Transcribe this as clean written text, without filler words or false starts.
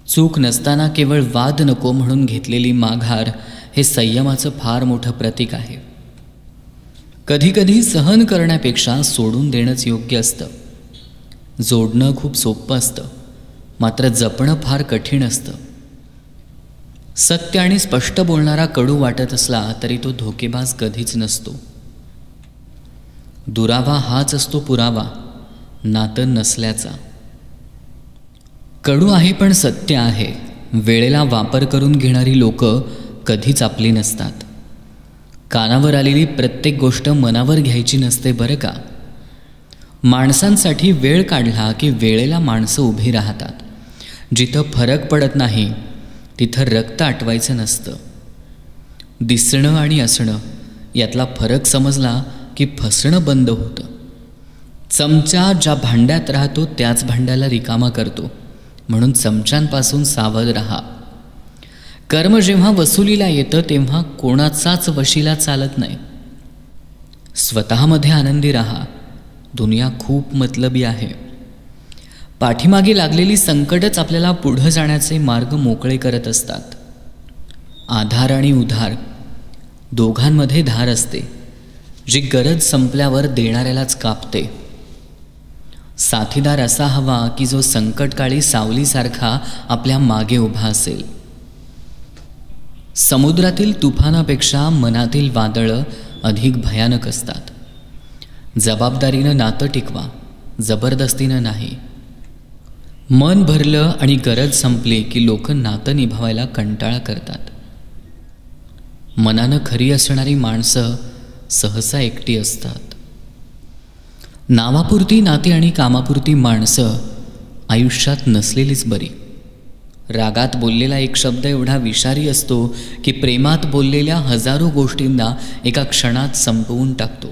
चूक नसताना केवळ वाद नको म्हणून घेतलेली माघार हे संयमाचं फार मोठं प्रतीक आहे. कधीकधी सहन करण्यापेक्षा सोडून देणंच योग्य असतं. जोडणं खूप सोपं असतं, मात्र जपणं फार कठीण असतं. सत्य आणि स्पष्ट बोलणारा कडू वाटत असला तरी तो धोकेबाज कधीच नसतो. दुरावा हाच असतो पुरावा नातं नसल्याचा. कडू आहे पण सत्य आहे. वेळेला वापर करून घेणारी लोक कधीच आपली नसतात. कानावर आलेली प्रत्येक गोष्ट मनावर घ्यायची नसते बरं का. माणसांसाठी वेळ काढला की वेळेला माणसं उभी राहतात. जिथं फरक पडत नाही तिथं रक्त आटवायचं नसतं. दिसणं आणि असणं यातला फरक समजला की फसणं बंद होतं. चमचा ज्या भांड्यात राहतो त्याच भांड्याला रिकामा करतो, म्हणून चमच्यांपासून सावध राहा. कर्म जेव्हा वसुलीला येतं तेव्हा कोणाचाच वशिला चालत नाही. स्वतःमध्ये आनंदी राहा. दुनिया खूप मतलबी आहे. पाठीमागे लागलेली संकटच आपल्याला पुढं जाण्याचे मार्ग मोकळे करत असतात. आधार आणि उधार दोघांमध्ये धार असते, जी गरज संपल्यावर देणाऱ्यालाच कापते. साथीदार असा हवा की जो संकटकाळी सावलीसारखा आपल्या मागे उभा असेल. समुद्रातील तुफानापेक्षा मनातील वादळं अधिक भयानक असतात. जबाबदारीनं नातं टिकवा, जबरदस्तीनं नाही. मन भरलं आणि गरज संपली की लोक नातं निभावायला कंटाळा करतात. मनानं खरी असणारी माणसं सहसा एकटी असतात. नावापुरती नाती आणि कामापुरती माणसं आयुष्यात नसलेलीच बरी. रागात बोललेला एक शब्द एवढा विषारी असतो की प्रेमात बोललेल्या हजारो गोष्टींना एका क्षणात संपवून टाकतो.